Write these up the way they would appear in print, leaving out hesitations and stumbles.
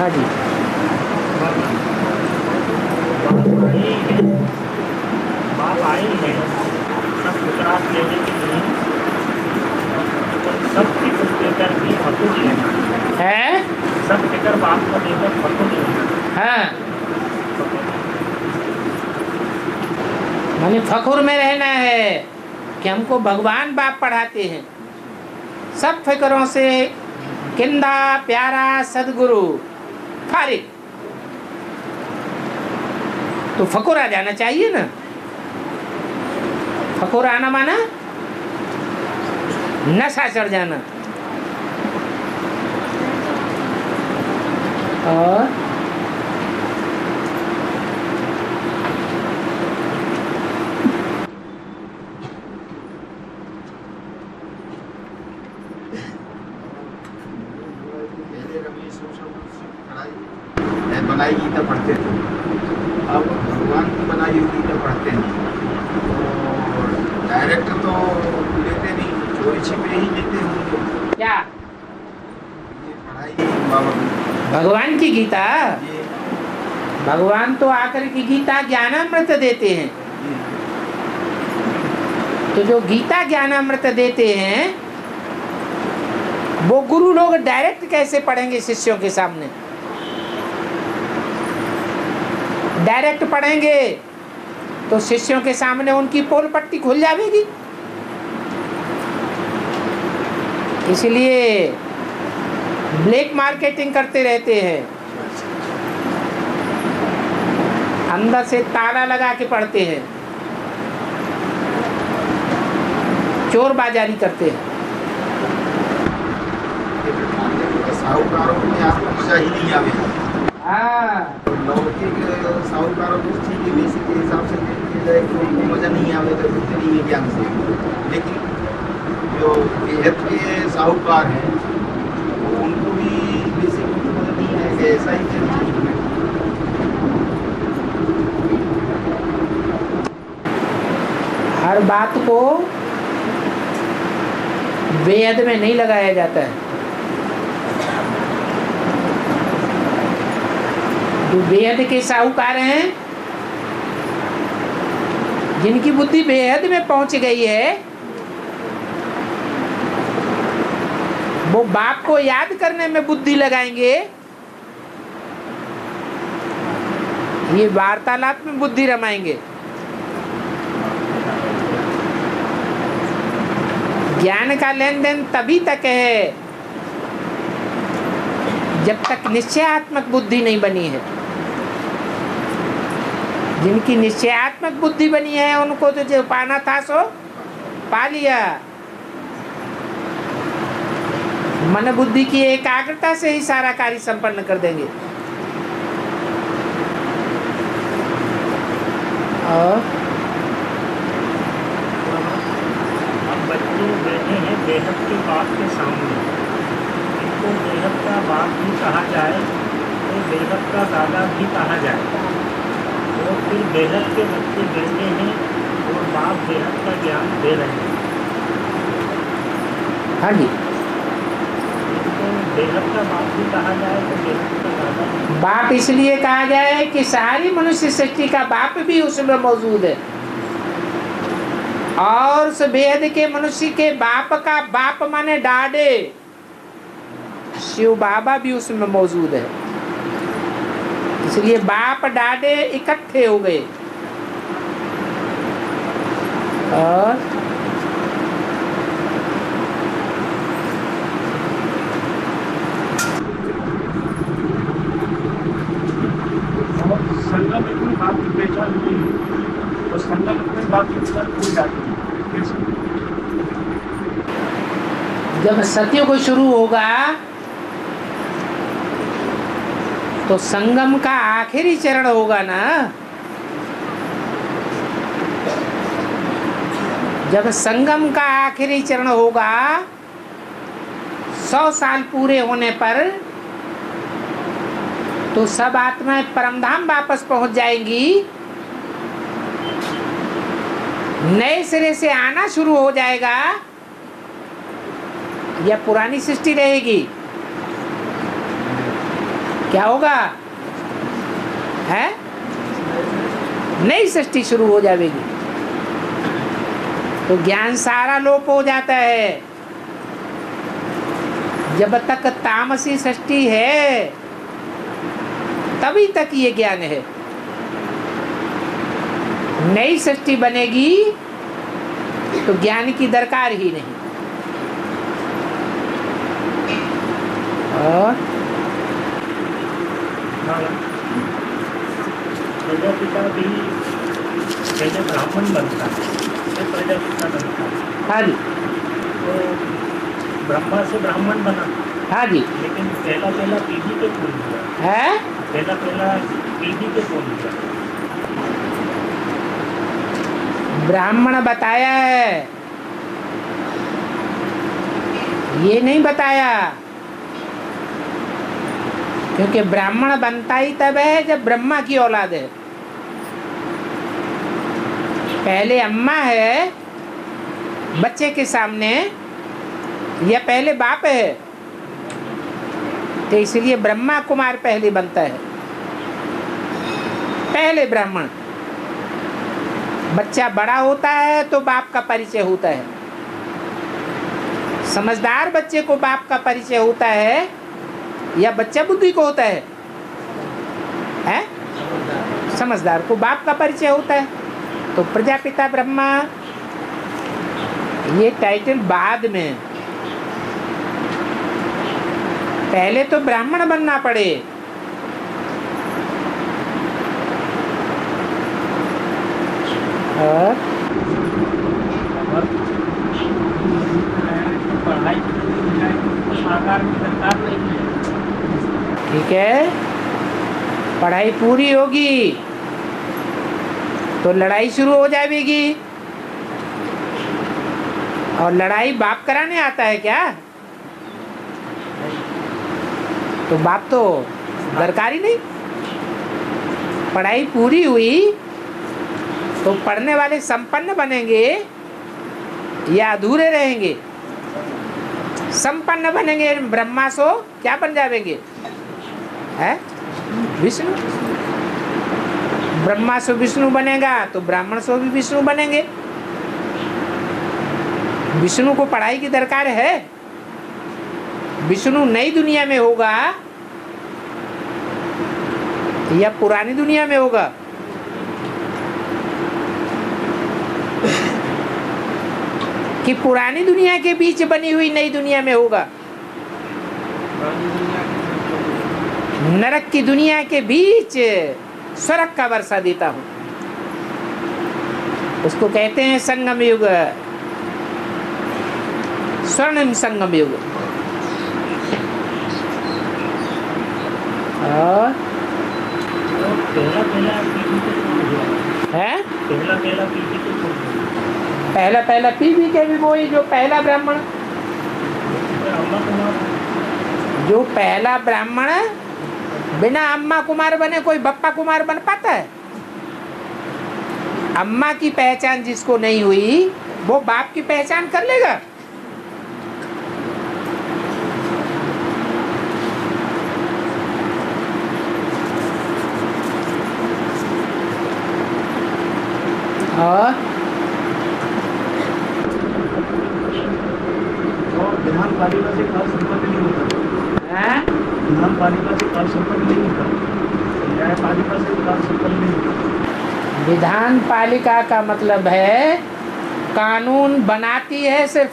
हाँ जी। बाप आई है सब गुजरात लेने के लिए, सब फिक्र लेकर के फकुर लेना है। सब फिक्र बाप को लेकर फकुर लेना। हाँ, माने फखुर में रहना है कि हमको भगवान बाप पढ़ाते हैं। सब फिक्रों से किंदा प्यारा सदगुरु फारिग, तो फकुर आ जाना चाहिए ना। फकुर आना माना नशा चढ़ जाना। और बनाई गीता पढ़ते थे, अब भगवान की बनाई हुई गीता पढ़ते हैं। और डायरेक्ट तो लेते नहीं, चोरी छिपे ही लेते होंगे। क्या ये पढ़ाई बाबा भगवान की गीता? ये भगवान तो आकर की गीता ज्ञानामृत देते हैं। तो जो गीता ज्ञानामृत देते हैं वो गुरु लोग डायरेक्ट कैसे पढ़ेंगे शिष्यों के सामने? डायरेक्ट पढ़ेंगे तो शिष्यों के सामने उनकी पोल पट्टी खुल जाएगी। इसलिए ब्लैक मार्केटिंग करते रहते हैं, अंदर से ताला लगा के पढ़ते हैं, चोर बाजारी करते हैं। साहूकारों में आपको मजा ही नहीं आवेगा। हाँ, लौकिक साहूकारों को ठीक है, बेसिक के हिसाब से देखिए जाए तो उनको मजा नहीं आवेगा नहीं है ज्ञान से। लेकिन जो बेहद के साहूकार हैं वो उनको भी बेसिक मजा नहीं है कि ऐसा ही चीज। हर बात को बेहद में नहीं लगाया जाता है। जो बेहद के साहूकार हैं, जिनकी बुद्धि बेहद में पहुंच गई है, वो बाप को याद करने में बुद्धि लगाएंगे, ये वार्तालाप में बुद्धि रमाएंगे। ज्ञान का लेन देन तभी तक है जब तक निश्चयात्मक बुद्धि नहीं बनी है। जिनकी निश्चयात्मक बुद्धि बनी है उनको तो जो पाना था सो पा लिया। मन बुद्धि की एकाग्रता से ही सारा कार्य संपन्न कर देंगे। और अब बच्चे बैठे हैं बेहद के बाप के सामने, इनको बेहद का बाप भी कहा जाए तो बेहद का दादा भी कहा जाए। और फिर बेहद के बच्चे बैठे हैं और बाप बेहद का ज्ञान दे रहे हैं। हाँ जी, इनको बेहद का बाप भी कहा जाए तो बेहद का दादा भी। बाप इसलिए कहा जाए कि सारी मनुष्य सृष्टि का बाप भी उसमें मौजूद है, और उस बेहद के मनुष्य के बाप का बाप माने डाडे शिव बाबा भी उसमें मौजूद है। इसलिए बाप डाडे इकट्ठे हो गए। और संगम इतनी बात की पहचान नहीं है, तो संगम इतनी बात की पहचान हो जाती है। कैसे? जब सत्युग शुरू होगा तो संगम का आखिरी चरण होगा ना। जब संगम का आखिरी चरण होगा 100 साल पूरे होने पर, तो सब आत्माएं परमधाम वापस पहुंच जाएंगी। नए सिरे से आना शुरू हो जाएगा, या पुरानी सृष्टि रहेगी? क्या होगा? है नई सृष्टि शुरू हो जाएगी। तो ज्ञान सारा लोप हो जाता है। जब तक तामसी सृष्टि है तभी तक ये ज्ञान है। नई सृष्टि बनेगी तो ज्ञान की दरकार ही नहीं। और प्रजापिता भी पहले ब्राह्मण बनता है, फिर प्रजापिता बनता है। हाँ जी, तो ब्रह्मा से ब्राह्मण बना, हाँ जी, लेकिन पहला पीढ़ी के कौन हुआ? है पहला पीढ़ी के कौन हुआ? ब्राह्मण बताया है, ये नहीं बताया। क्योंकि ब्राह्मण बनता ही तब है जब ब्रह्मा की औलाद है। पहले अम्मा है बच्चे के सामने या पहले बाप है, तो इसलिए ब्रह्मा कुमार पहले बनता है। पहले ब्राह्मण। बच्चा बड़ा होता है तो बाप का परिचय होता है। समझदार बच्चे को बाप का परिचय होता है या बच्चा बुद्धि को होता है? हैं? समझदार को बाप का परिचय होता है। तो प्रजापिता ब्रह्मा ये टाइटल बाद में, पहले तो ब्राह्मण बनना पड़े। और पढ़ाई आकार की दरकार नहीं है। ठीक है, पढ़ाई पूरी होगी तो लड़ाई शुरू हो जाएगी। और लड़ाई बाप कराने आता है क्या? तो बाप तो दरकार ही नहीं। पढ़ाई पूरी हुई तो पढ़ने वाले संपन्न बनेंगे या अधूरे रहेंगे? संपन्न बनेंगे। ब्रह्मा सो क्या बन जाएंगे? है विष्णु। ब्रह्मा सो विष्णु बनेगा तो ब्राह्मण सो भी विष्णु बनेंगे। विष्णु को पढ़ाई की दरकार है? विष्णु नई दुनिया में होगा या पुरानी दुनिया में होगा? कि पुरानी दुनिया के बीच बनी हुई नई दुनिया में होगा? नरक की दुनिया के बीच स्वर्ग का वर्षा देता हूं, उसको कहते हैं संगम युग, स्वर्णिम संगम युग। और है पहला पीढ़ी के भी वही जो पहला ब्राह्मण, जो पहला ब्राह्मण बिना अम्मा कुमार बने कोई बप्पा कुमार बन पाता है? अम्मा की पहचान जिसको नहीं हुई वो बाप की पहचान कर लेगा? और विधान पालिका से काल संपन्न नहीं होता। विधान पालिका से काल संपन्न नहीं होता। न्यायपालिका से काल संपन्न नहीं होता। विधान पालिका का मतलब है कानून बनाती है, सिर्फ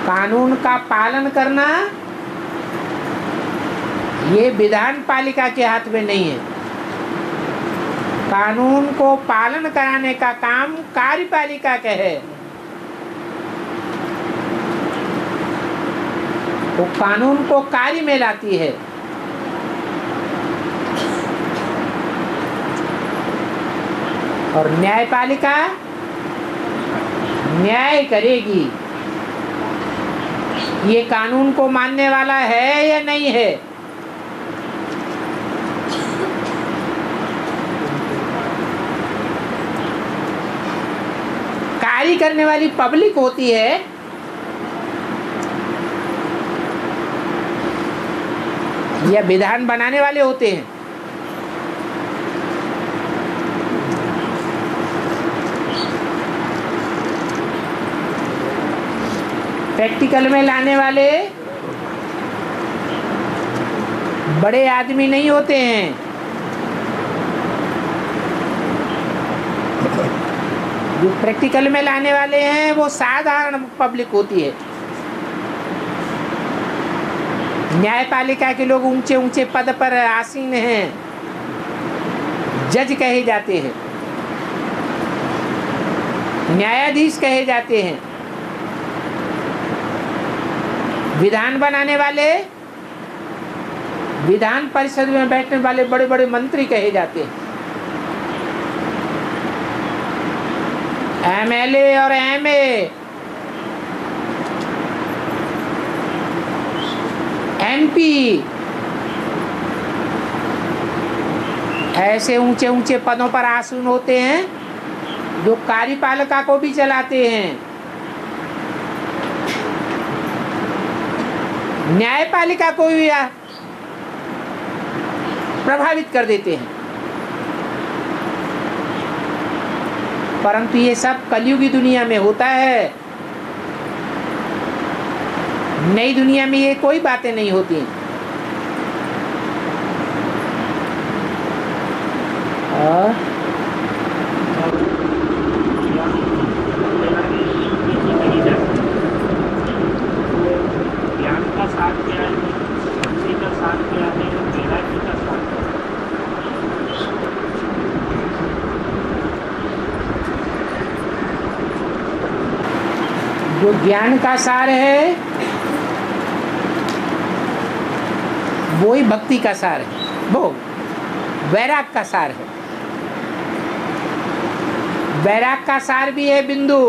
कानून का पालन करना ये विधान पालिका के हाथ में नहीं है। कानून को पालन कराने का काम कार्यपालिका का है। वो कानून को कार्य में लाती है। और न्यायपालिका न्याय करेगी, ये कानून को मानने वाला है या नहीं है। कार्य करने वाली पब्लिक होती है या विधान बनाने वाले होते हैं। प्रैक्टिकल में लाने वाले बड़े आदमी नहीं होते हैं, जो प्रैक्टिकल में लाने वाले हैं वो साधारण पब्लिक होती है। न्यायपालिका के लोग ऊंचे ऊंचे पद पर आसीन हैं, जज कहे जाते हैं, न्यायाधीश कहे जाते हैं। विधान बनाने वाले, विधान परिषद में बैठने वाले बड़े बड़े मंत्री कहे जाते हैं। एमएलए और एमए, एमपी, ऐसे ऊंचे ऊंचे पदों पर आसीन होते हैं, जो कार्यपालिका को भी चलाते हैं, न्यायपालिका को भी प्रभावित कर देते हैं। परंतु ये सब कलयुगी दुनिया में होता है। नई दुनिया में ये कोई बातें नहीं होती। और ज्ञान का साथ क्या है, भक्ति का साथ क्या है, वैराग्य का साथ क्या है? जो ज्ञान का सार है वो ही भक्ति का सार है, वो वैराग का सार है। वैराग का सार भी है बिंदु,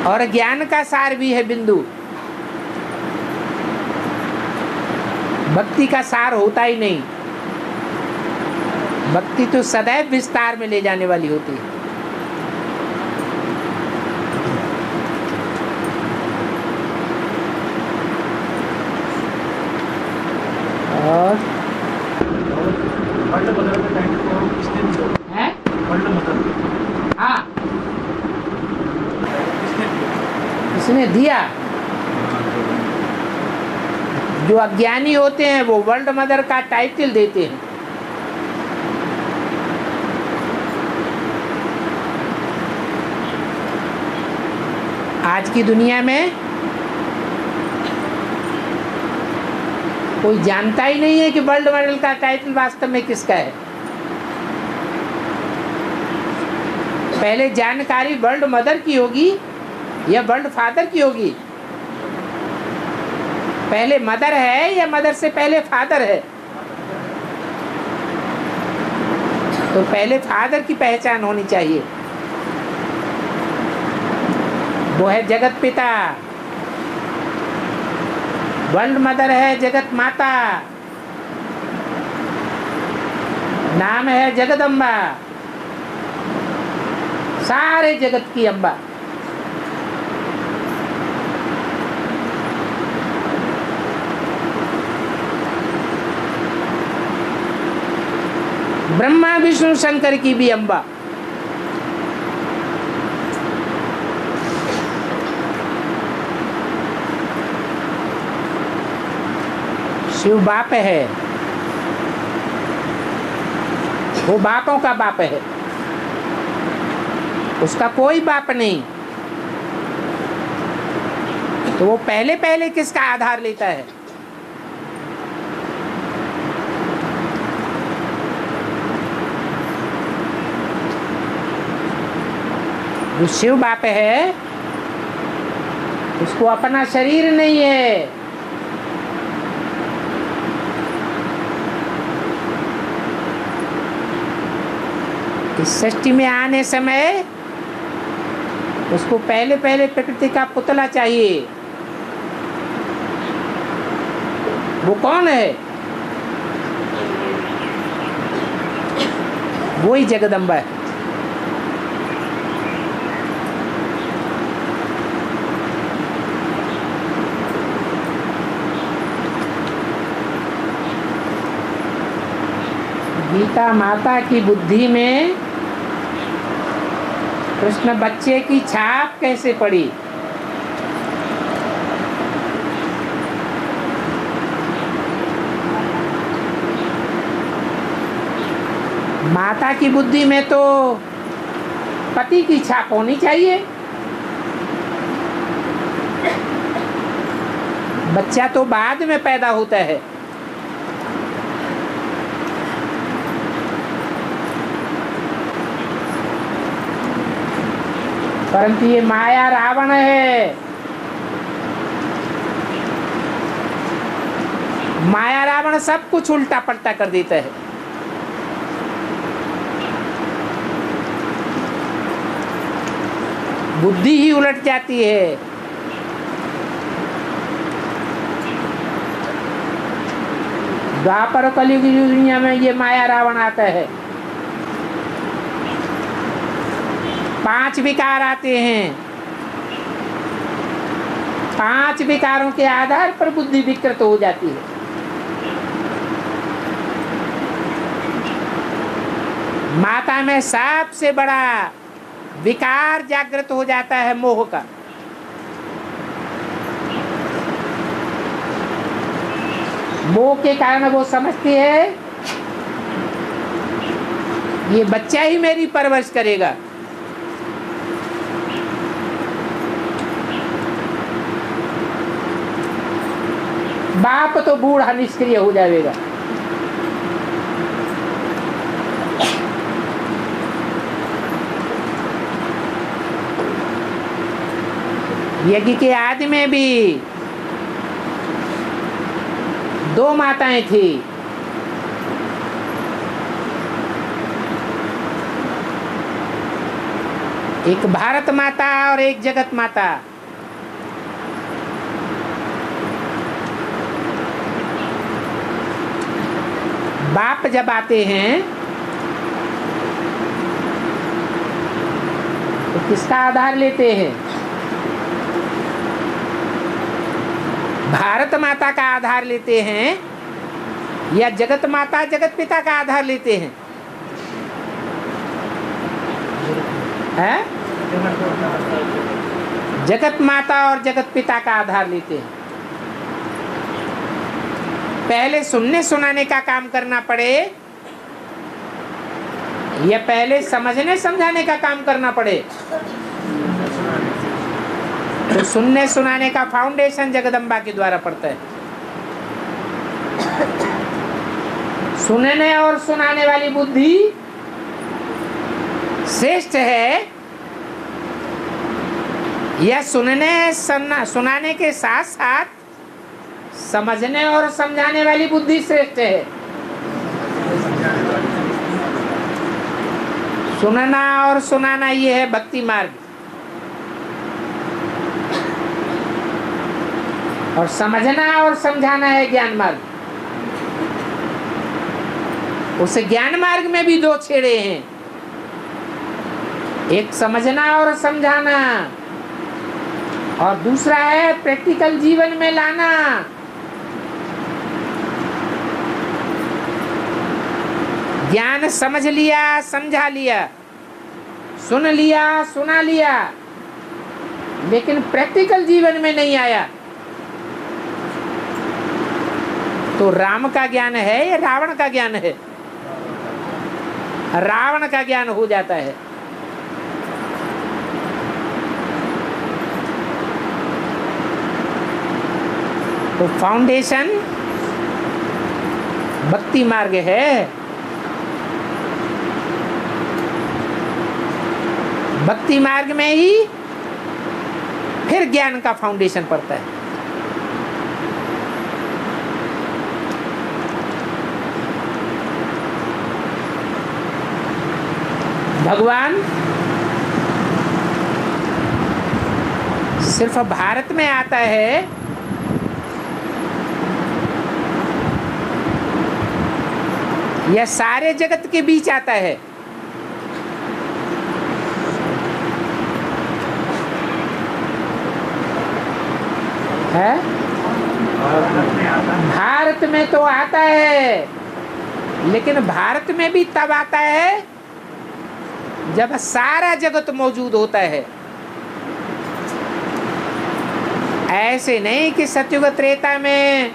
और ज्ञान का सार भी है बिंदु। भक्ति का सार होता ही नहीं। भक्ति तो सदैव विस्तार में ले जाने वाली होती है। और वर्ल्ड मदर के टाइम को किसने दिया है वर्ल्ड मदर? हाँ, किसने दिया? इसने दिया। जो अज्ञानी होते हैं वो वर्ल्ड मदर का टाइटल देते हैं। आज की दुनिया में कोई जानता ही नहीं है कि वर्ल्ड मदर का टाइटल वास्तव में किसका है। पहले जानकारी वर्ल्ड मदर की होगी या वर्ल्ड फादर की होगी? पहले मदर है या मदर से पहले फादर है? तो पहले फादर की पहचान होनी चाहिए। वो है जगत पिता। वर्ल्ड मदर है जगत माता, नाम है जगदम्बा, सारे जगत की अम्बा। ब्रह्मा विष्णु शंकर की भी अम्बा। शिव बाप है, वो बापों का बाप है, उसका कोई बाप नहीं। तो वो पहले पहले किसका आधार लेता है? जो शिव बाप है उसको अपना शरीर नहीं है। इस सृष्टि में आने समय उसको पहले पहले प्रकृति का पुतला चाहिए। वो कौन है? वो ही जगदम्बा है। सीता माता की बुद्धि में कृष्ण बच्चे की छाप कैसे पड़ी? माता की बुद्धि में तो पति की छाप होनी चाहिए। बच्चा तो बाद में पैदा होता है। परंतु ये माया रावण है। माया रावण सब कुछ उल्टा पलटा कर देता है। बुद्धि ही उलट जाती है। द्वापर कलयुग की दुनिया में ये माया रावण आता है। 5 विकार आते हैं। 5 विकारों के आधार पर बुद्धि विकृत हो जाती है। माता में सबसे बड़ा विकार जागृत हो जाता है मोह का। मोह के कारण वो समझती है ये बच्चा ही मेरी परवरिश करेगा। बाप तो बूढ़ा निष्क्रिय हो जाएगा। यज्ञ के आदि में भी 2 माताएं थी। एक भारत माता और एक जगत माता। बाप जब आते हैं तो किसका आधार लेते हैं? भारत माता का आधार लेते हैं या जगत माता जगत पिता का आधार लेते हैं? है? जगत माता और जगत पिता का आधार लेते हैं। पहले सुनने सुनाने का काम करना पड़े या पहले समझने समझाने का काम करना पड़े? तो सुनने सुनाने का फाउंडेशन जगदम्बा के द्वारा पड़ता है। सुनने और सुनाने वाली बुद्धि श्रेष्ठ है या सुनाने के साथ साथ समझने और समझाने वाली बुद्धि श्रेष्ठ है? सुनना और सुनाना ये है भक्ति मार्ग, और समझना और समझाना है ज्ञान मार्ग। उस ज्ञान मार्ग में भी 2 छेड़े हैं, एक समझना और समझाना और दूसरा है प्रैक्टिकल जीवन में लाना। ज्ञान समझ लिया, समझा लिया, सुन लिया, सुना लिया, लेकिन प्रैक्टिकल जीवन में नहीं आया तो राम का ज्ञान है या रावण का ज्ञान है? रावण का ज्ञान हो जाता है। तो फाउंडेशन भक्ति मार्ग है। भक्ति मार्ग में ही फिर ज्ञान का फाउंडेशन पड़ता है। भगवान सिर्फ भारत में आता है या सारे जगत के बीच आता है? भारत में तो आता है, लेकिन भारत में भी तब आता है जब सारा जगत मौजूद होता है। ऐसे नहीं कि सतयुग त्रेता में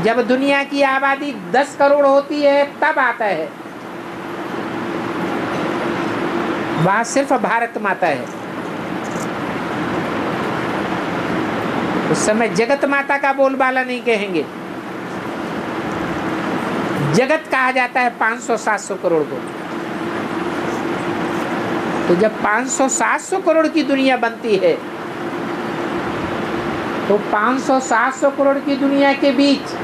जब दुनिया की आबादी 10 करोड़ होती है तब आता है। वहां सिर्फ भारत माता है। उस समय जगत माता का बोलबाला नहीं कहेंगे। जगत कहा जाता है 500-700 करोड़ को। तो जब 500-700 करोड़ की दुनिया बनती है तो 500-700 करोड़ की दुनिया के बीच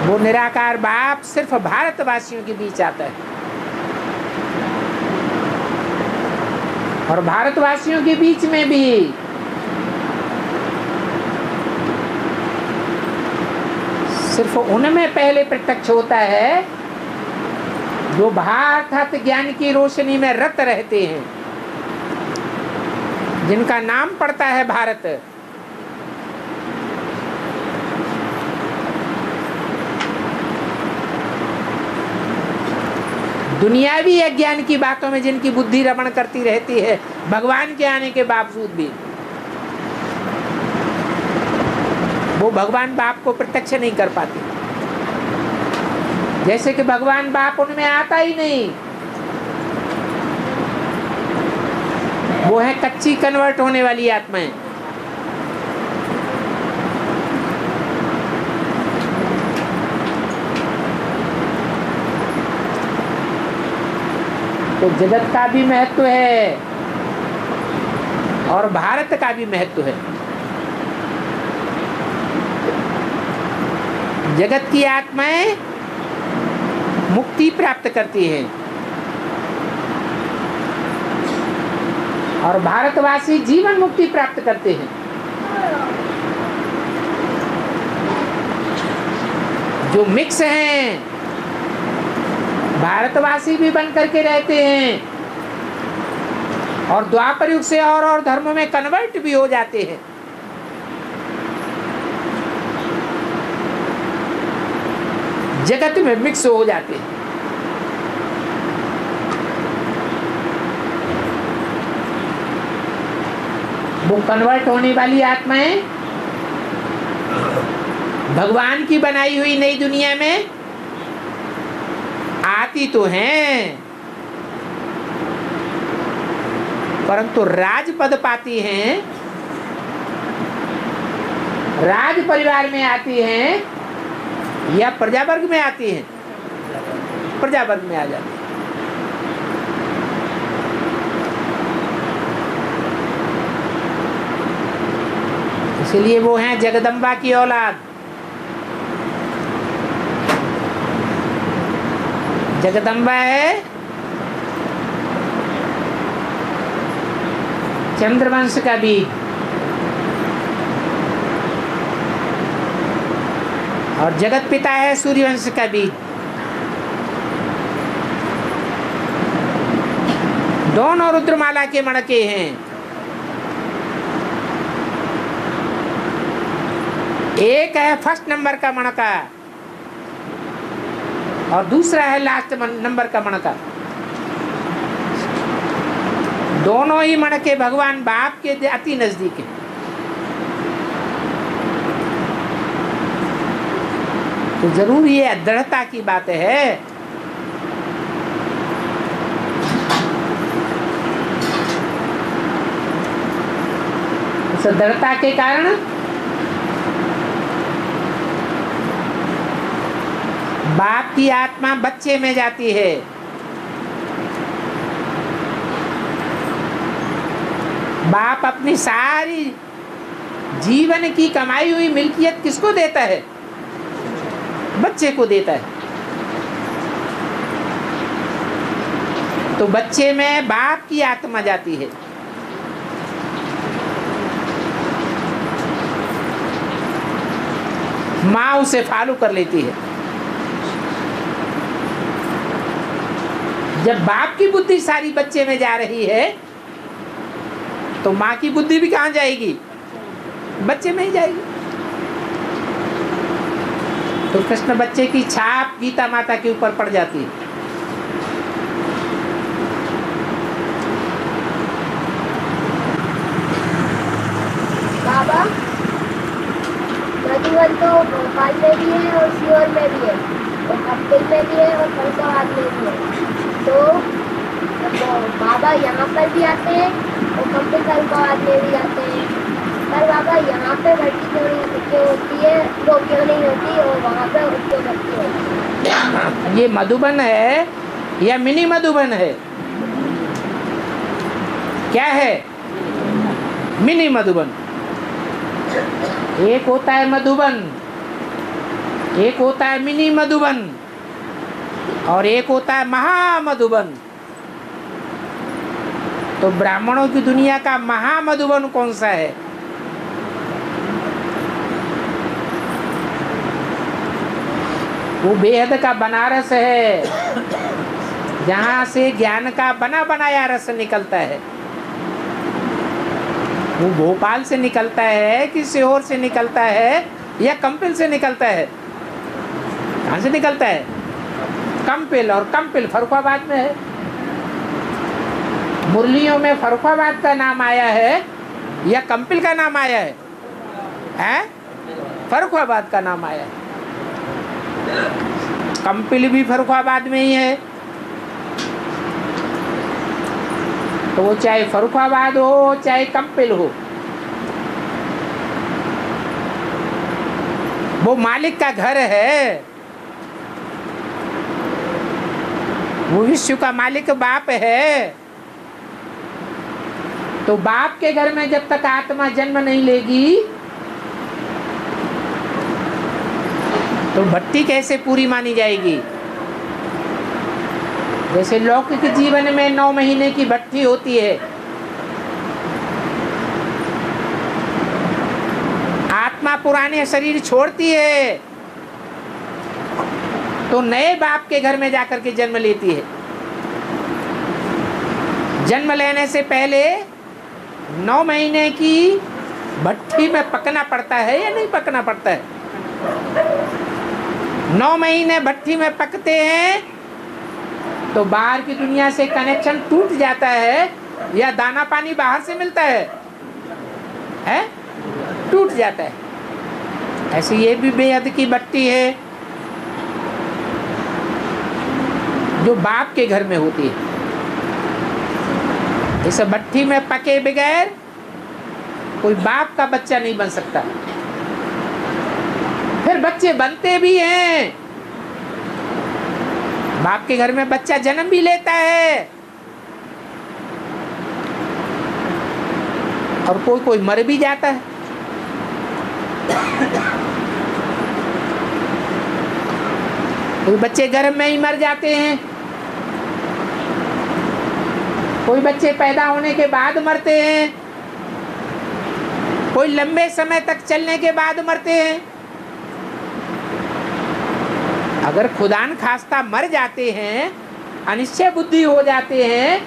वो निराकार बाप सिर्फ भारतवासियों के बीच आता है। और भारतवासियों के बीच में भी सिर्फ उनमें पहले प्रत्यक्ष होता है जो भारत ज्ञान की रोशनी में रत रहते हैं, जिनका नाम पड़ता है भारत। दुनियावी अज्ञान की बातों में जिनकी बुद्धि रमण करती रहती है भगवान के आने के बावजूद भी, वो भगवान बाप को प्रत्यक्ष नहीं कर पाते। जैसे कि भगवान बाप उनमें आता ही नहीं। वो है कच्ची कन्वर्ट होने वाली आत्माएं। तो जगत का भी महत्व है और भारत का भी महत्व है। जगत की आत्माएं मुक्ति प्राप्त करती हैं और भारतवासी जीवन मुक्ति प्राप्त करते हैं। जो मिक्स हैं भारतवासी भी बन करके रहते हैं और द्वापर युग से और धर्मों में कन्वर्ट भी हो जाते हैं। जगत में मिक्स हो जाते हैं। वो कन्वर्ट होने वाली आत्माएं भगवान की बनाई हुई नई दुनिया में आती तो हैं, परंतु राजपद पाती हैं, राज परिवार में आती हैं या प्रजावर्ग में आती हैं? प्रजावर्ग में आ जाती है। इसलिए वो हैं जगदम्बा की औलाद। जगदम्बा है चंद्रवंश का बीज और जगत पिता है सूर्यवंश का बीज। दोनों रुद्रमाला के मणके हैं। एक है फर्स्ट नंबर का मणका और दूसरा है लास्ट नंबर का मणका। दोनों ही मणके भगवान बाप के अति नजदीक हैं। तो जरूर ये दृढ़ता की बात है। इस दृढ़ता के कारण बाप की आत्मा बच्चे में जाती है। बाप अपनी सारी जीवन की कमाई हुई मिल्कियत किसको देता है? बच्चे को देता है। तो बच्चे में बाप की आत्मा जाती है। माँ उसे फॉलो कर लेती है। जब बाप की बुद्धि सारी बच्चे में जा रही है तो माँ की बुद्धि भी कहाँ जाएगी? बच्चे में ही जाएगी। तो कृष्ण बच्चे की छाप गीता माता के ऊपर पड़ जाती है। बाबा मधुबन तो भोपाल में भी है और सीहोर में भी है और कपिल में भी है और फरीदाबाद में भी है। तो बाबा यहाँ पर भी आते हैं और कपिल फरीदाबाद में भी आते हैं। पर बाबा यहाँ पे भर्ती क्यों होती है, वो क्यों नहीं होती, और वहाँ पे क्यों भर्ती होती है? ये मधुबन है या मिनी मधुबन है? क्या है? मिनी मधुबन। एक होता है मधुबन, एक होता है मिनी मधुबन, और एक होता है महामधुबन। तो ब्राह्मणों की दुनिया का महामधुबन कौन सा है? वो बेहद का बनारस है, जहाँ से ज्ञान का बना बनाया रस निकलता है। वो भोपाल से निकलता है कि सीहोर से निकलता है या कंपिल से निकलता है? कहाँ से निकलता है? कंपिल, और कंपिल फर्रुखाबाद में है। मुरलियों में फर्रुखाबाद का नाम आया है या कंपिल का नाम आया है? हैं? फर्रुखाबाद का नाम आया है। कंपिल भी फर्रुखाबाद में ही है। तो वो चाहे फर्रुखाबाद हो चाहे कंपिल हो, वो मालिक का घर है। वो विश्व का मालिक बाप है। तो बाप के घर में जब तक आत्मा जन्म नहीं लेगी तो भट्टी कैसे पूरी मानी जाएगी? जैसे लौकिक जीवन में 9 महीने की भट्टी होती है, आत्मा पुराने शरीर छोड़ती है तो नए बाप के घर में जाकर के जन्म लेती है। जन्म लेने से पहले 9 महीने की भट्टी में पकना पड़ता है या नहीं पकना पड़ता है? 9 महीने भट्टी में पकते हैं तो बाहर की दुनिया से कनेक्शन टूट जाता है या दाना पानी बाहर से मिलता है? हैं? टूट जाता है। ऐसे ये भी बेहद की भट्टी है जो बाप के घर में होती है। इस भट्टी में पके बगैर कोई बाप का बच्चा नहीं बन सकता। फिर बच्चे बनते भी हैं, बाप के घर में बच्चा जन्म भी लेता है, और कोई कोई मर भी जाता है। कोई बच्चे गर्भ में ही मर जाते हैं, कोई बच्चे पैदा होने के बाद मरते हैं, कोई लंबे समय तक चलने के बाद मरते हैं। अगर खुदान खास्ता मर जाते हैं, अनिश्चय बुद्धि हो जाते हैं,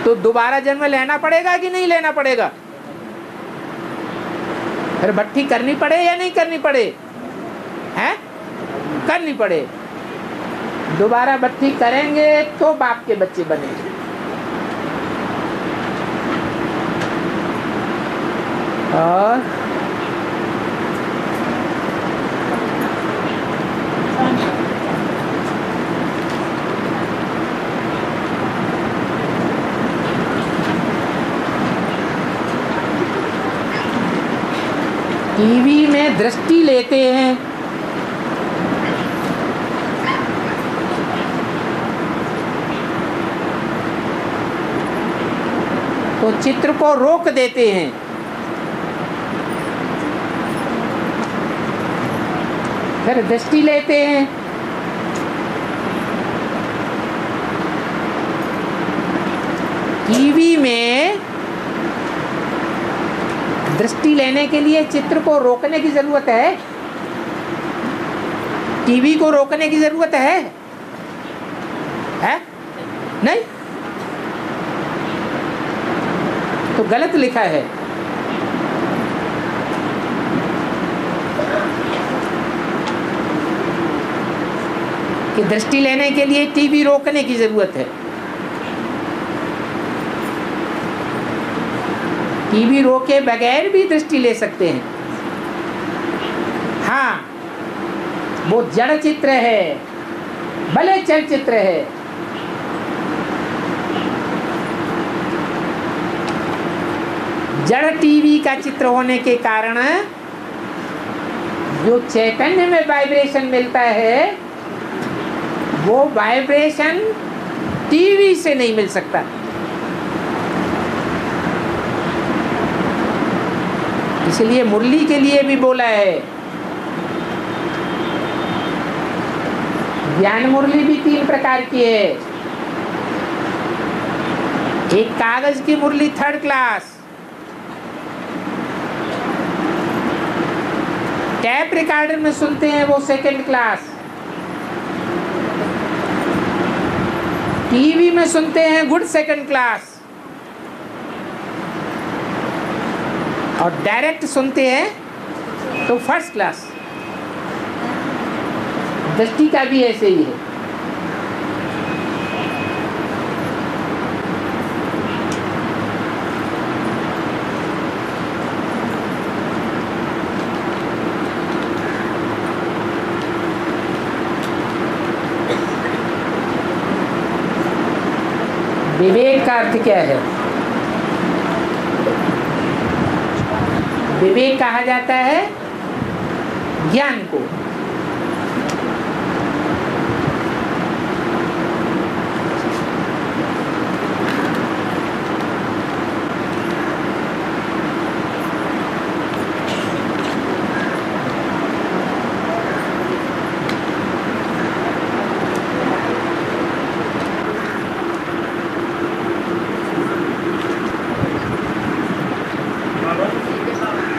तो दोबारा जन्म लेना पड़ेगा कि नहीं लेना पड़ेगा? फिर भट्टी करनी पड़े या नहीं करनी पड़े? हैं? करनी पड़े। दोबारा भट्टी करेंगे तो बाप के बच्चे बनेंगे। और टीवी में दृष्टि लेते हैं, तो चित्र को रोक देते हैं। फिर दृष्टि लेते हैं, टीवी में दृष्टि लेने के लिए चित्र को रोकने की जरूरत है? टीवी को रोकने की जरूरत है? नहीं। तो गलत लिखा है। कि दृष्टि लेने के लिए टीवी रोकने की जरूरत है। टीवी रोके बगैर भी दृष्टि ले सकते हैं। हाँ, वो जड़ चित्र है, भले चलचित्र है। जड़ टीवी का चित्र होने के कारण जो चैतन्य में वाइब्रेशन मिलता है वो वाइब्रेशन टीवी से नहीं मिल सकता। इसलिए मुरली के लिए भी बोला है, ज्ञान मुरली भी 3 प्रकार की है। एक कागज की मुरली 3rd क्लास, टैप रिकॉर्डर में सुनते हैं वो 2nd क्लास, टीवी में सुनते हैं गुड 2nd क्लास, और डायरेक्ट सुनते हैं तो 1st क्लास। दृष्टि का भी ऐसे ही है। विवेक का अर्थ क्या है? विवेक कहा जाता है ज्ञान को।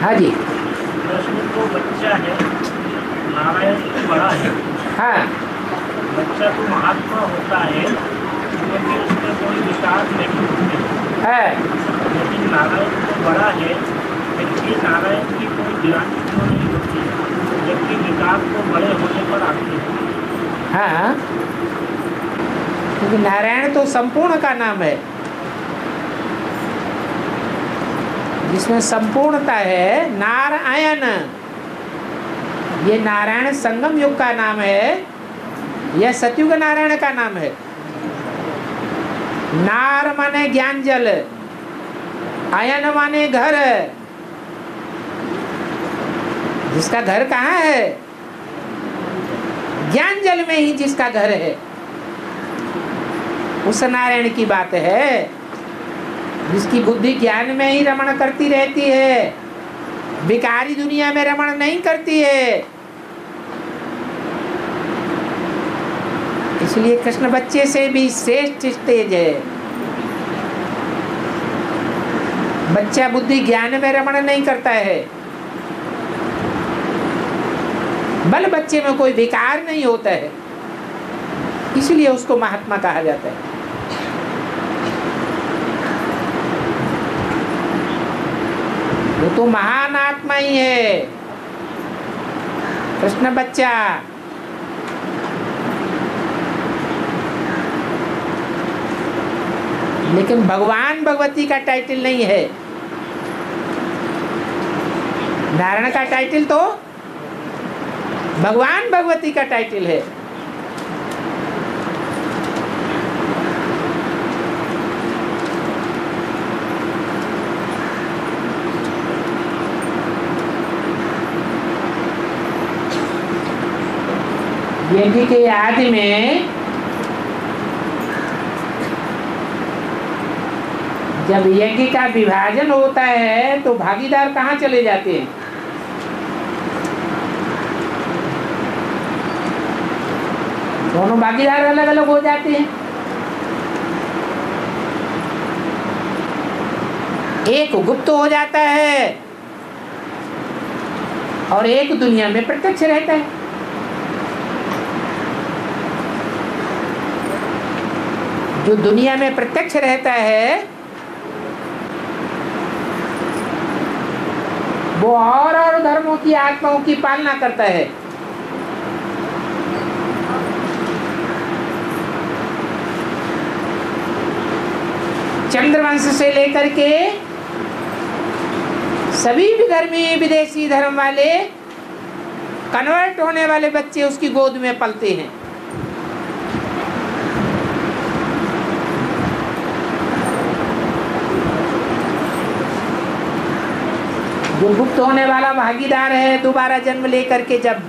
हाँ जी। उसमें तो बच्चा है, नारायण तो बड़ा है। हाँ, बच्चा तो महात्मा होता है क्योंकि उसमें कोई विकास नहीं होते, है। लेकिन नारायण तो बड़ा है, लेकिन नारायण की कोई ज्ञान क्यों नहीं होती, जबकि विकास तो बड़े होने पर आती है। हाँ, क्योंकि नारायण तो संपूर्ण का नाम है, जिसमें संपूर्णता है। नारायण, ये नारायण संगम युग का नाम है, यह सतयुग नारायण का नाम है। नार माने ज्ञान जल, आयन माने घर। जिसका घर कहाँ है? ज्ञान जल में ही जिसका घर है, उस नारायण की बात है। जिसकी बुद्धि ज्ञान में ही रमण करती रहती है, विकारी दुनिया में रमण नहीं करती है। इसलिए कृष्ण बच्चे से भी श्रेष्ठ स्टेज है। बच्चा बुद्धि ज्ञान में रमण नहीं करता है, बल बच्चे में कोई विकार नहीं होता है, इसलिए उसको महात्मा कहा जाता है। वो तो महान आत्मा ही है कृष्ण बच्चा। लेकिन भगवान भगवती का टाइटल नहीं है। नारायण का टाइटल तो भगवान भगवती का टाइटल है। यज्ञ के आदि में जब यज्ञ का विभाजन होता है तो भागीदार कहाँ चले जाते हैं? दोनों भागीदार अलग अलग हो जाते हैं। एक गुप्त हो जाता है और एक दुनिया में प्रत्यक्ष रहता है। जो दुनिया में प्रत्यक्ष रहता है वो और धर्मों की आत्माओं की पालना करता है। चंद्रवंश से लेकर के सभी विधर्मी विदेशी धर्म वाले कन्वर्ट होने वाले बच्चे उसकी गोद में पलते हैं। जो गुप्त होने वाला भागीदार है दोबारा जन्म लेकर के जब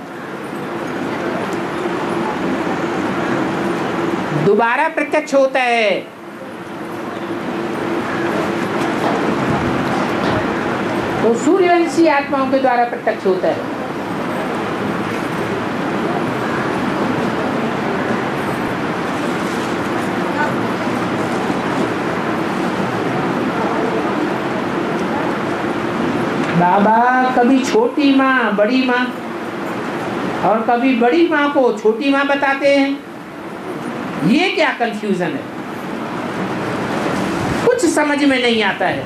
दोबारा प्रत्यक्ष होता है तो सूर्यवंशी आत्माओं के द्वारा प्रत्यक्ष होता है। बाबा कभी छोटी माँ बड़ी माँ और कभी बड़ी माँ को छोटी माँ बताते हैं। ये क्या कंफ्यूजन है, कुछ समझ में नहीं आता है।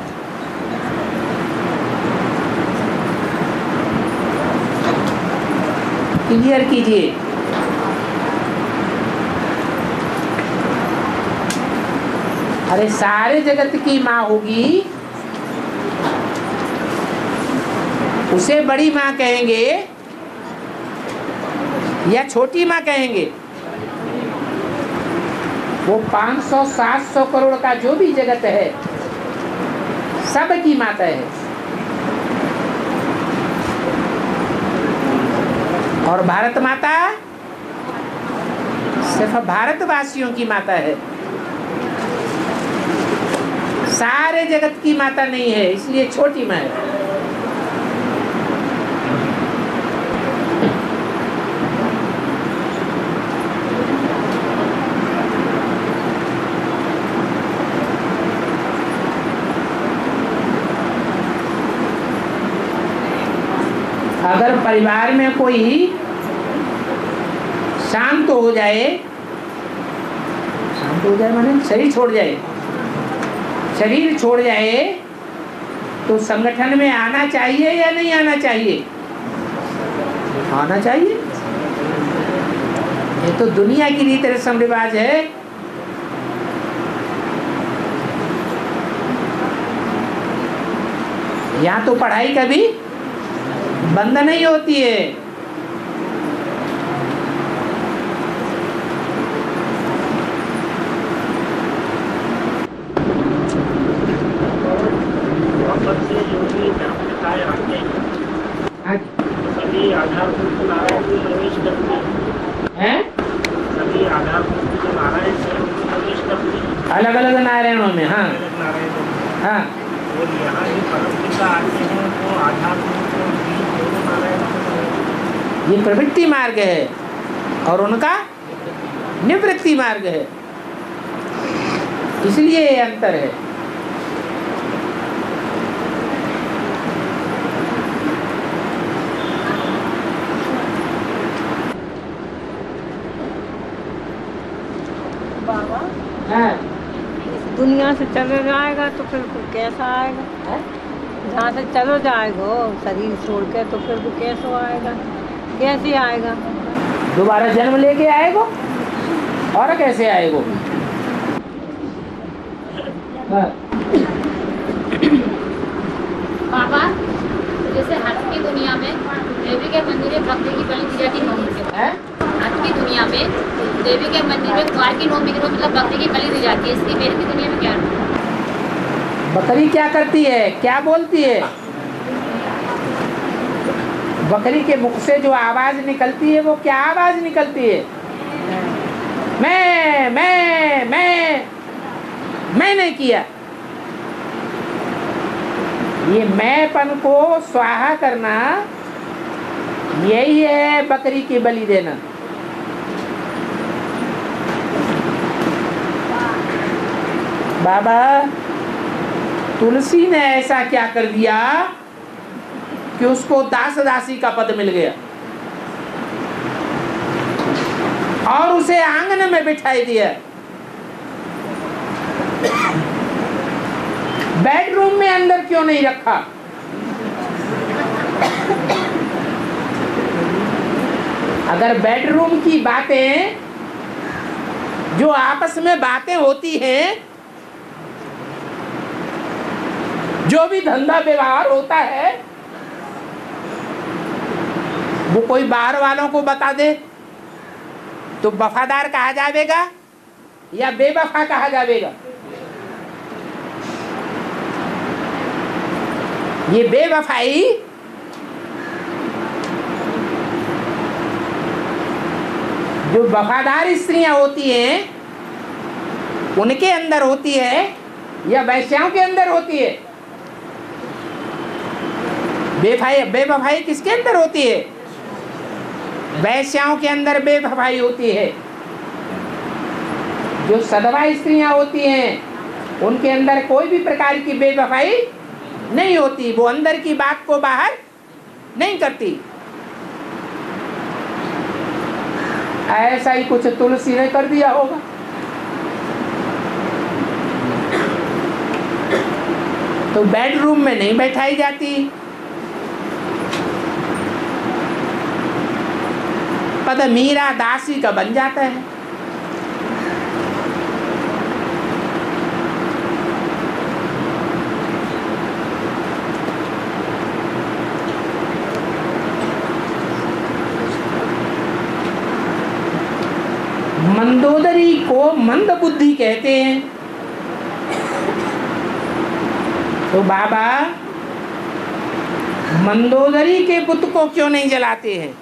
क्लियर कीजिए। अरे सारे जगत की माँ होगी, उसे बड़ी माँ कहेंगे या छोटी माँ कहेंगे? वो 500-700 करोड़ का जो भी जगत है सब की माता है। और भारत माता सिर्फ भारतवासियों की माता है, सारे जगत की माता नहीं है, इसलिए छोटी माँ है। अगर परिवार में कोई शांत हो जाए, शांत हो जाए माने शरीर छोड़ जाए, शरीर छोड़ जाए तो संगठन में आना चाहिए या नहीं आना चाहिए? आना चाहिए। ये तो दुनिया की रीत रस्म रिवाज है। यहाँ तो पढ़ाई कभी बंद नहीं होती है। सभी आधारभूत नारायण में प्रवेश करते हैं। सभी आधारभूत जो नारायण है उनमें प्रवेश करते हैं, अलग अलग नारायणों में। हाँ नारायण में। हाँ। और यहाँ जो परम पिता आते हैं वो आधारभूत और बीज दोनों नारायणों में। ये प्रवृत्ति मार्ग है और उनका निवृत्ति मार्ग है, इसलिए ये अंतर है। बाबा हाँ। इस दुनिया से चले जाएगा तो फिर कैसा आएगा? जहाँ से चलो जाएगा शरीर छोड़ के तो फिर वो कैसे आएगा? कैसे आएगा? दोबारा जन्म लेके आएगो और कैसे आएगो? हाँ। बाबा जैसे हट की दुनिया में देवी के मंदिर में बकरी की बलि दी जाती है। हट की दुनिया में देवी के मंदिर में कुआर की नौमी की मतलब बकरी की बलि दी जाती है। इसकी वेद की दुनिया में क्या है? बकरी क्या करती है, क्या बोलती है? बकरी के मुख से जो आवाज निकलती है वो क्या आवाज निकलती है? मैंने किया। ये मैंपन को स्वाहा करना, यही है बकरी की बलि देना। बाबा तुलसी ने ऐसा क्या कर दिया कि उसको दास दासी का पद मिल गया और उसे आंगन में बिठाई दिया। बेडरूम में अंदर क्यों नहीं रखा? अगर बेडरूम की बातें जो आपस में बातें होती हैं जो भी धंधा व्यवहार होता है वो कोई बाहर वालों को बता दे तो वफादार कहा जाएगा या बेवफा कहा जाएगा? ये बेवफाई जो वफादार स्त्रियां होती हैं उनके अंदर होती है या वैश्याओं के अंदर होती है? बेवफाई किसके अंदर होती है? वैश्याओं के अंदर बेवफाई होती है। जो सधवा स्त्रियां होती हैं उनके अंदर कोई भी प्रकार की बेवफाई नहीं होती, वो अंदर की बात को बाहर नहीं करती। ऐसा ही कुछ तुलसी ने कर दिया होगा। तो बेडरूम में नहीं बैठाई जाती, पद मीरा दासी का बन जाता है। मंदोदरी को मंद बुद्धि कहते हैं। तो बाबा मंदोदरी के बुत को क्यों नहीं जलाते हैं?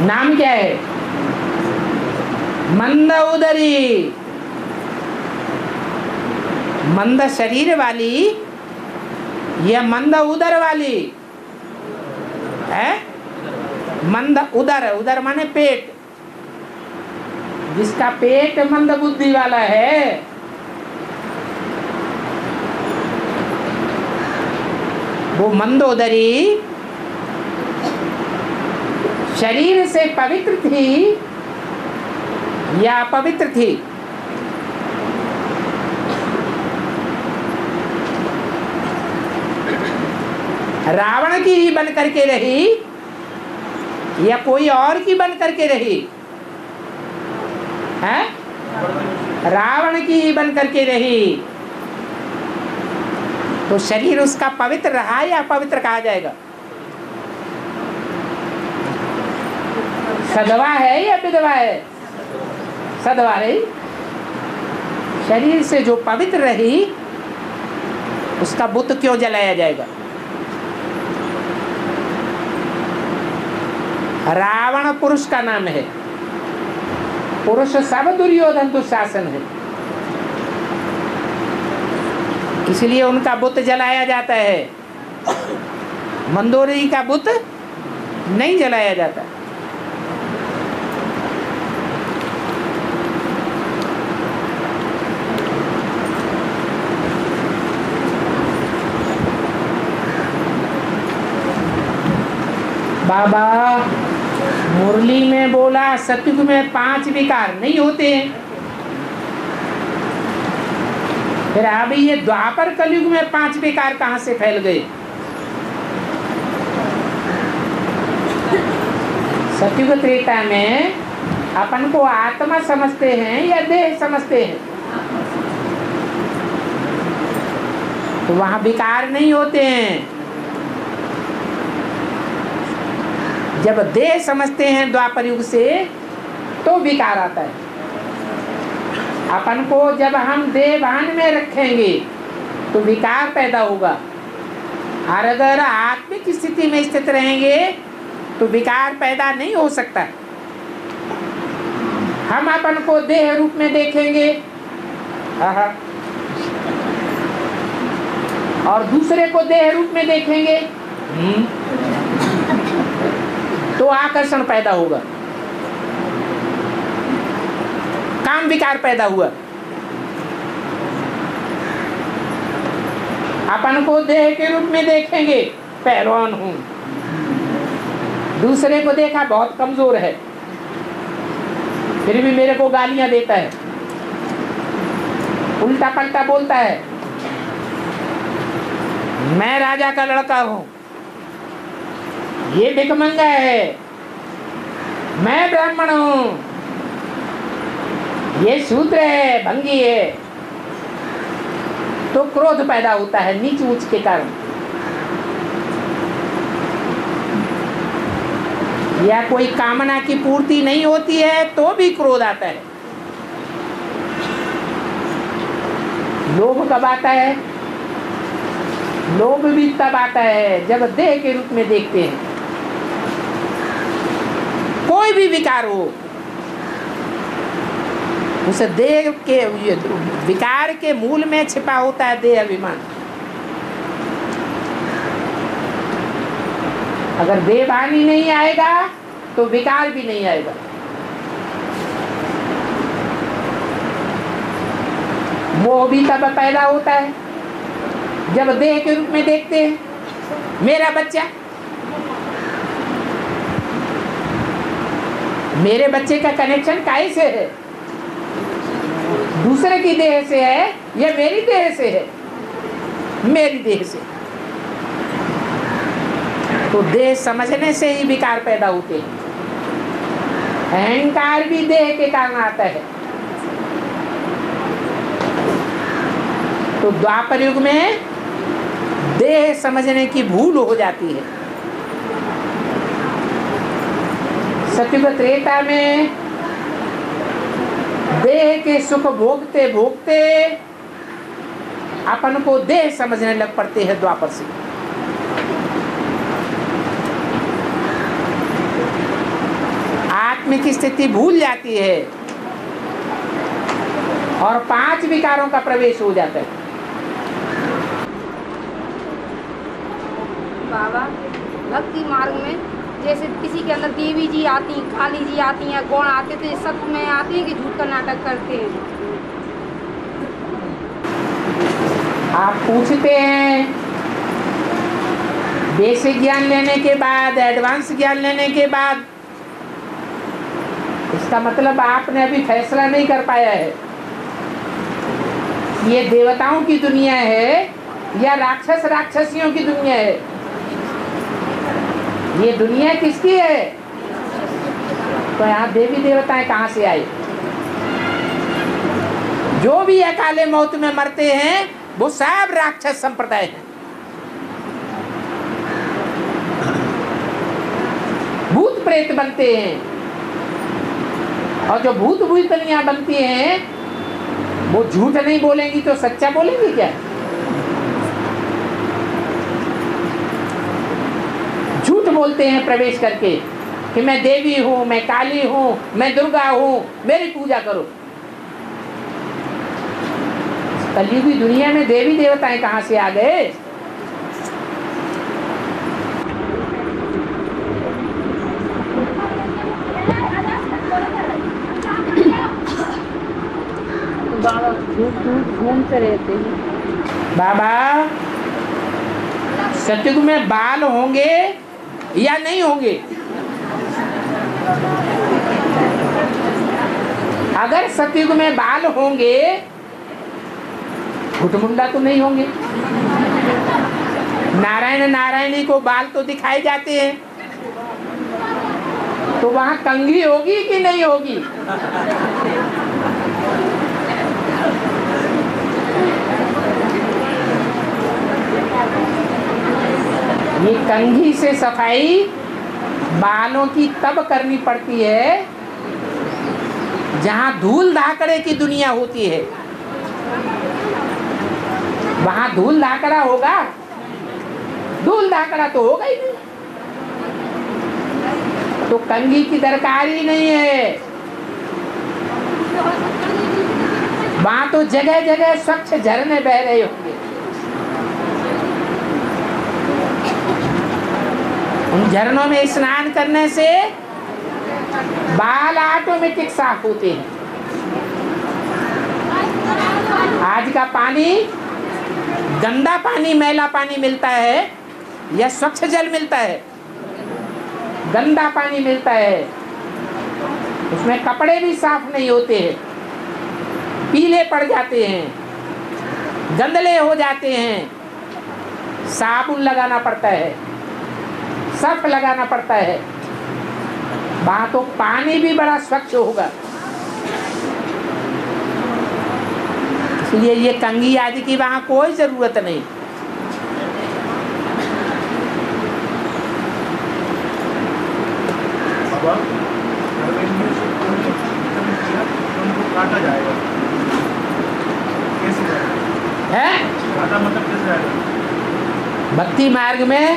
नाम क्या है? मंद उदरी, मंद शरीर वाली या मंद उदर वाली है? मंद उदर, उदर माने पेट। जिसका पेट मंद बुद्धि वाला है वो मंदोदरी शरीर से पवित्र थी या अपवित्र थी? रावण की ही बन करके रही या कोई और की बन करके रही है? रावण की ही बन करके रही। तो शरीर उसका पवित्र रहा या अपवित्र कहा जाएगा? सधवा है या विधवा है? सधवा रही। शरीर से जो पवित्र रही उसका बुत क्यों जलाया जाएगा? रावण पुरुष का नाम है, पुरुष सब दुर्योधन दुशासन है, इसलिए उनका बुत जलाया जाता है। मंदोदरी का बुत नहीं जलाया जाता। बाबा मुरली में बोला सतयुग में 5 विकार नहीं होते हैं, फिर अभी ये द्वापर कलयुग में 5 विकार कहां से फैल गए? सतयुग त्रेता में अपन को आत्मा समझते हैं या देह समझते हैं? तो वहां विकार नहीं होते हैं। जब देह समझते हैं द्वापर युग से तो विकार आता है। अपन को जब हम देह भान में रखेंगे तो विकार पैदा होगा, और अगर आत्मिक स्थिति में स्थित रहेंगे तो विकार पैदा नहीं हो सकता। हम अपन को देह रूप में देखेंगे और दूसरे को देह रूप में देखेंगे तो आकर्षण पैदा होगा, काम विकार पैदा हुआ। अपन को देह के रूप में देखेंगे, पहलवान हूं, दूसरे को देखा बहुत कमजोर है फिर भी मेरे को गालियां देता है, उल्टा पलटा बोलता है, मैं राजा का लड़का हूं, ये भिखमंगा है, मैं ब्राह्मण हूं, ये शूद्र है, भंगी है, तो क्रोध पैदा होता है नीच ऊंच के कारण। या कोई कामना की पूर्ति नहीं होती है तो भी क्रोध आता है। लोभ कब आता है? लोभ भी तब आता है जब देह के रूप में देखते हैं। कोई भी विकार हो, उस देह के विकार के मूल में छिपा होता है देह अभिमान। अगर देहभान ही नहीं आएगा तो विकार भी नहीं आएगा। मोह भी तब पैदा होता है जब देह के रूप में देखते हैं मेरा बच्चा, मेरे बच्चे का कनेक्शन काहे से है? दूसरे की देह से है या मेरी देह से है? मेरी देह से। तो देह समझने से ही विकार पैदा होते हैं। अहंकार भी देह के कारण आता है। तो द्वापर युग में देह समझने की भूल हो जाती है। सतयुग त्रेता में देह के सुख भोगते भोगते अपन को देह समझने लग पड़ते हैं द्वापर से। आत्म की स्थिति भूल जाती है और 5 विकारों का प्रवेश हो जाता है। बाबा भक्ति मार्ग में जैसे किसी के अंदर देवी जी आती, काली जी आती हैं, गौण आते थे, सत्य में आते हैं कि झूठ का नाटक करते हैं? आप पूछते हैं, बेसिक ज्ञान लेने के बाद, एडवांस ज्ञान लेने के बाद, इसका मतलब आपने अभी फैसला नहीं कर पाया है ये देवताओं की दुनिया है या राक्षस राक्षसियों की दुनिया है। ये दुनिया किसकी है? तो यहाँ देवी देवताएं कहाँ से आए? जो भी अकाले मौत में मरते हैं वो सब राक्षस संप्रदाय हैं। भूत प्रेत बनते हैं और जो भूत भूतनियां बनती हैं वो झूठ नहीं बोलेंगी तो सच्चा बोलेंगी क्या? झूठ बोलते हैं प्रवेश करके कि मैं देवी हूं, मैं काली हूं, मैं दुर्गा हूं, मेरी पूजा करो। कलयुगी दुनिया में देवी देवताएं कहां से आ गए? बाबा घूमते रहते हैं। बाबा सतयुग में बाल होंगे या नहीं होंगे? अगर सतयुग में बाल होंगे, घुटमुंडा तो नहीं होंगे। नारायण नारायणी को बाल तो दिखाए जाते हैं, तो वहां कंघी होगी कि नहीं होगी? ये कंघी से सफाई बालों की तब करनी पड़ती है जहां धूल धाकड़े की दुनिया होती है। वहां धूल धाकड़ा होगा? धूल धाकड़ा तो होगा ही नहीं, तो कंघी की दरकार ही नहीं है। वहां तो जगह जगह स्वच्छ झरने बह रहे होंगे। उन झरनों में स्नान करने से बाल ऑटोमेटिक साफ होते हैं। आज का पानी गंदा पानी, मैला पानी मिलता है या स्वच्छ जल मिलता है? गंदा पानी मिलता है, उसमें कपड़े भी साफ नहीं होते हैं, पीले पड़ जाते हैं, गंदले हो जाते हैं, साबुन लगाना पड़ता है। सर्फ लगाना पड़ता है। वहां तो पानी भी बड़ा स्वच्छ होगा, इसलिए ये कंघी आदि की वहां कोई जरूरत नहीं। काटा जाएगा कैसे है काटा मतलब कैसे जाएगा? भक्ति मार्ग में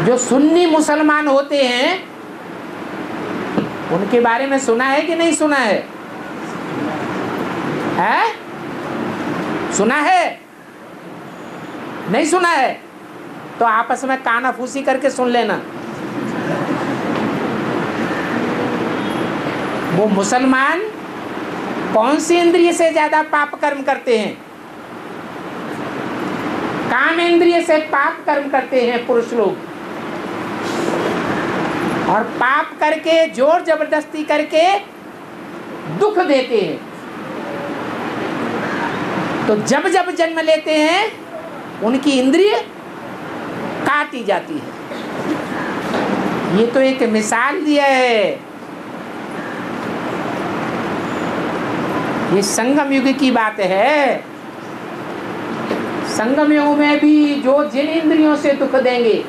जो सुन्नी मुसलमान होते हैं उनके बारे में सुना है कि नहीं सुना है? है? सुना है? नहीं सुना है तो आपस में कानाफूसी करके सुन लेना। वो मुसलमान कौन सी इंद्रिय से ज्यादा पाप कर्म करते हैं? काम इंद्रिय से पाप कर्म करते हैं पुरुष लोग, और पाप करके जोर जबरदस्ती करके दुख देते हैं। तो जब जब जन्म लेते हैं उनकी इंद्रिय काटी जाती है। ये तो एक मिसाल दिया है। ये संगम युग की बात है। संगम युग में भी जो जिन इंद्रियों से दुख देंगे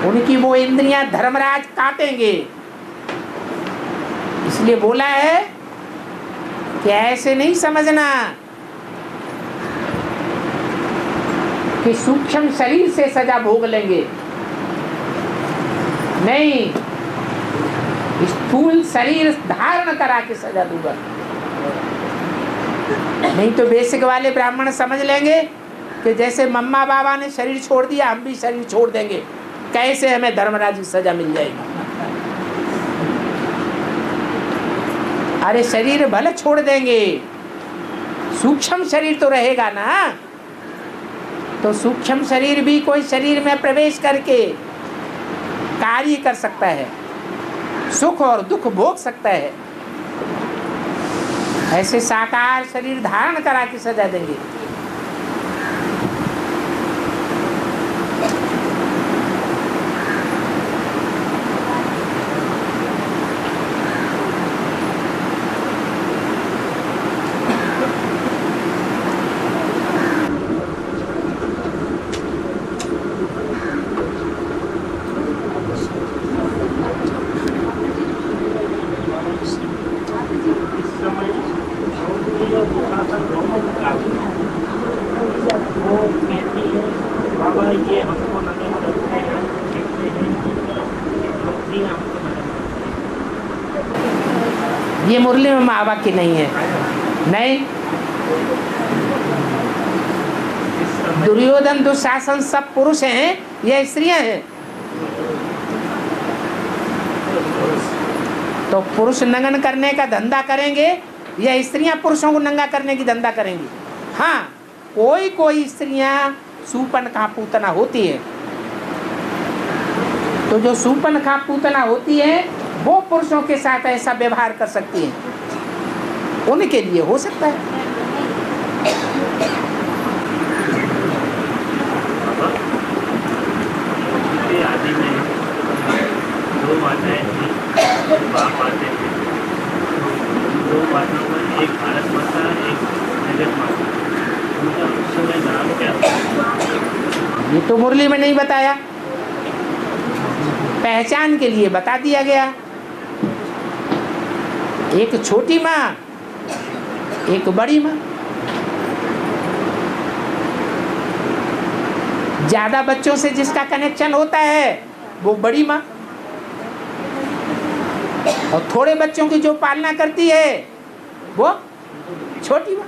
उनकी वो इंद्रियां धर्मराज काटेंगे। इसलिए बोला है कि ऐसे नहीं समझना कि सूक्ष्म शरीर से सजा भोग लेंगे, नहीं, स्थूल शरीर धारण करा के सजा दूंगा। नहीं तो बेसिक वाले ब्राह्मण समझ लेंगे कि जैसे मम्मा बाबा ने शरीर छोड़ दिया हम भी शरीर छोड़ देंगे, कैसे हमें धर्मराज की सजा मिल जाएगी। अरे शरीर भले छोड़ देंगे, सूक्ष्म शरीर तो रहेगा ना। तो सूक्ष्म शरीर भी कोई शरीर में प्रवेश करके कार्य कर सकता है, सुख और दुख भोग सकता है। ऐसे साकार शरीर धारण करा के सजा देंगे। ये मुरली में माँ बाप की नहीं है, नहीं। दुर्योधन दुशासन सब पुरुष हैं, ये स्त्रियां हैं। तो पुरुष नंगन करने का धंधा करेंगे या स्त्रियां पुरुषों को नंगा करने की धंधा करेंगी? हाँ, कोई कोई स्त्रियां सूपन का पूतना होती है। तो जो सूपन का पूतना होती है वो पुरुषों के साथ ऐसा व्यवहार कर सकती हैं, उनके लिए हो सकता है। आदि में दो माताएं थी, बाप आते थे। दो माताओं में एक भारत माता, एक जगत माता। उनका उस समय नाम क्या था? ये तो मुरली में नहीं बताया, पहचान के लिए बता दिया गया। एक छोटी माँ, एक बड़ी माँ। ज्यादा बच्चों से जिसका कनेक्शन होता है वो बड़ी माँ, और थोड़े बच्चों की जो पालना करती है वो छोटी माँ।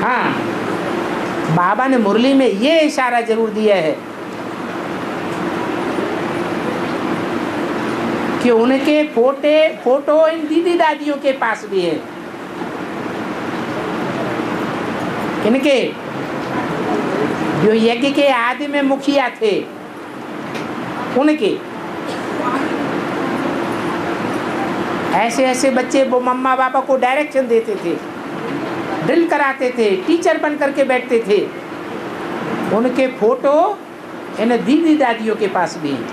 हाँ, बाबा ने मुरली में ये इशारा जरूर दिया है कि उनके फोटो इन दीदी दादियों के पास भी है। इनके जो यज्ञ के आदि में मुखिया थे उनके, ऐसे ऐसे बच्चे वो मम्मा पापा को डायरेक्शन देते थे, ड्रिल कराते थे, टीचर बन करके बैठते थे। उनके फोटो इन दीदी दादियों के पास भी हैं,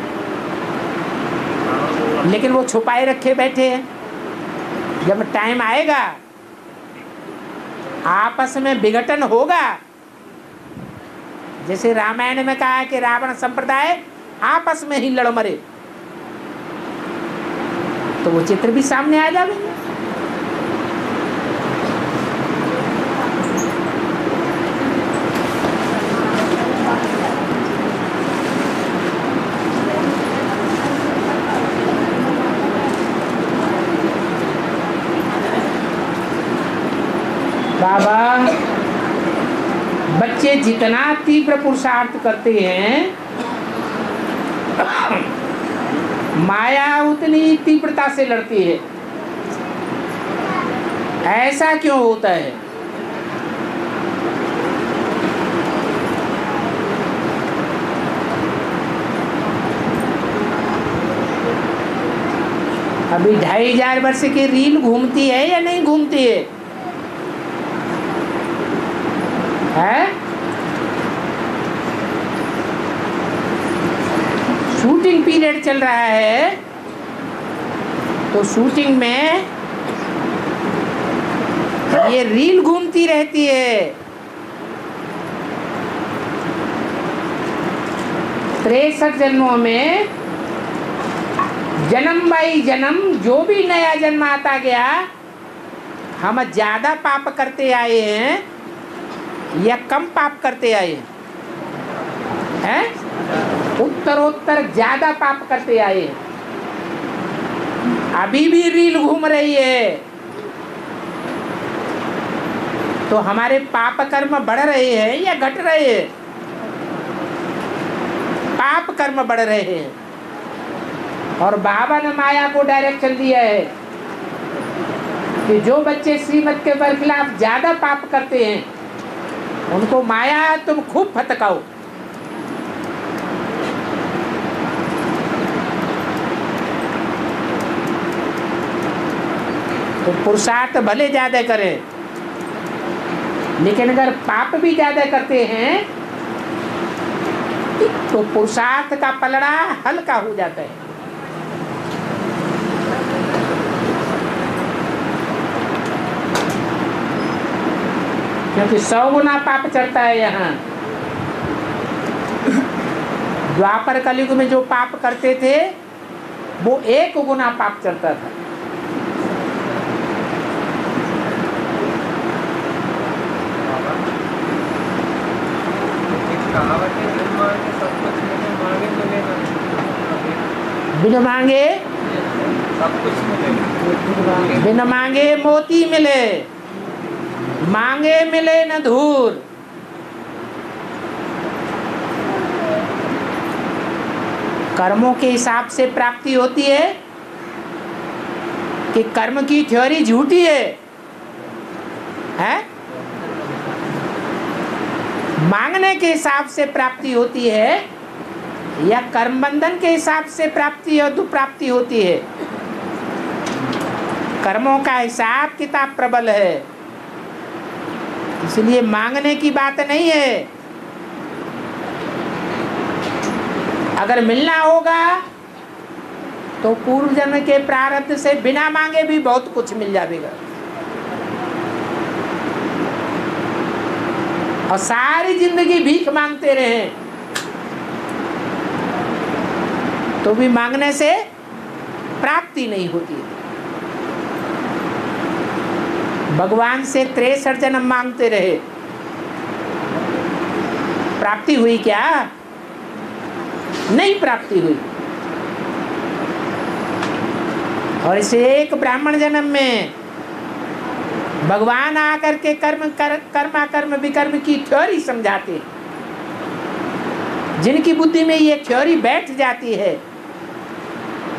लेकिन वो छुपाए रखे बैठे हैं। जब टाइम आएगा आपस में विघटन होगा, जैसे रामायण में कहा है कि रावण संप्रदाय आपस में ही लड़ मरे, तो वो चित्र भी सामने आ जाएंगे। बाबा, बच्चे जितना तीव्र पुरुषार्थ करते हैं माया उतनी तीव्रता से लड़ती है। ऐसा क्यों होता है? अभी 2500 वर्ष की रील घूमती है या नहीं घूमती है? शूटिंग पीरियड चल रहा है, तो शूटिंग में ये रील घूमती रहती है। 63 जन्मों में जन्म बाई जन्म जो भी नया जन्म आता गया, हम ज्यादा पाप करते आए हैं या कम पाप करते आए हैं? उत्तरोत्तर ज्यादा पाप करते आए हैं। अभी भी रील घूम रही है, तो हमारे पाप कर्म बढ़ रहे हैं या घट रहे हैं? पाप कर्म बढ़ रहे हैं। और बाबा ने माया को डायरेक्शन दिया है कि जो बच्चे श्रीमत के बरखिलाफ ज्यादा पाप करते हैं उनको माया तुम खूब फटकाओ। तो पुरुषार्थ भले ज्यादा करें, लेकिन अगर पाप भी ज्यादा करते हैं तो पुरुषार्थ का पलड़ा हल्का हो जाता है। क्योंकि 100 गुना पाप चढ़ता है यहाँ। द्वापर कलयुग में जो पाप करते थे वो 1 गुना पाप चढ़ता था। बिन मांगे सब कुछ मिले, बिन मांगे मोती मिले, मांगे मिले न धूर। कर्मों के हिसाब से प्राप्ति होती है कि कर्म की थ्योरी झूठी है? मांगने के हिसाब से प्राप्ति होती है या कर्म बंधन के हिसाब से प्राप्ति और दुप्राप्ति होती है? कर्मों का हिसाब किताब प्रबल है, इसलिए मांगने की बात नहीं है। अगर मिलना होगा तो पूर्व जन्म के प्रारब्ध से बिना मांगे भी बहुत कुछ मिल जाएगा। और सारी जिंदगी भीख मांगते रहे तो भी मांगने से प्राप्ति नहीं होती। भगवान से 63 जन्म मांगते रहे, प्राप्ति हुई क्या? नहीं प्राप्ति हुई। और इस एक ब्राह्मण जन्म में भगवान आकर के कर्मा कर्म विकर्म की थ्योरी समझाते। जिनकी बुद्धि में ये थ्योरी बैठ जाती है,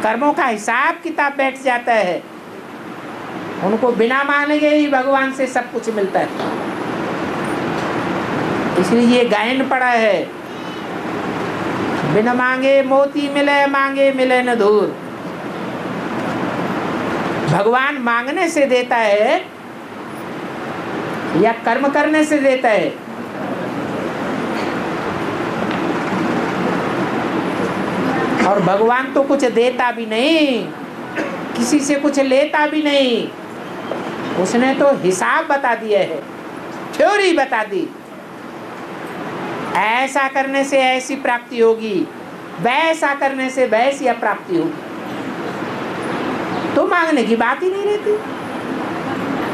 कर्मों का हिसाब किताब बैठ जाता है, उनको बिना मांगे ही भगवान से सब कुछ मिलता है। इसलिए ये गायन पड़ा है, बिन मांगे मोती मिले, मांगे मिले न धूर। भगवान मांगने से देता है या कर्म करने से देता है? और भगवान तो कुछ देता भी नहीं, किसी से कुछ लेता भी नहीं, उसने तो हिसाब बता दिया है, थ्योरी बता दी। ऐसा करने से ऐसी प्राप्ति होगी, वैसा करने से वैसी अप्राप्ति होगी। तो मांगने की बात ही नहीं रहती।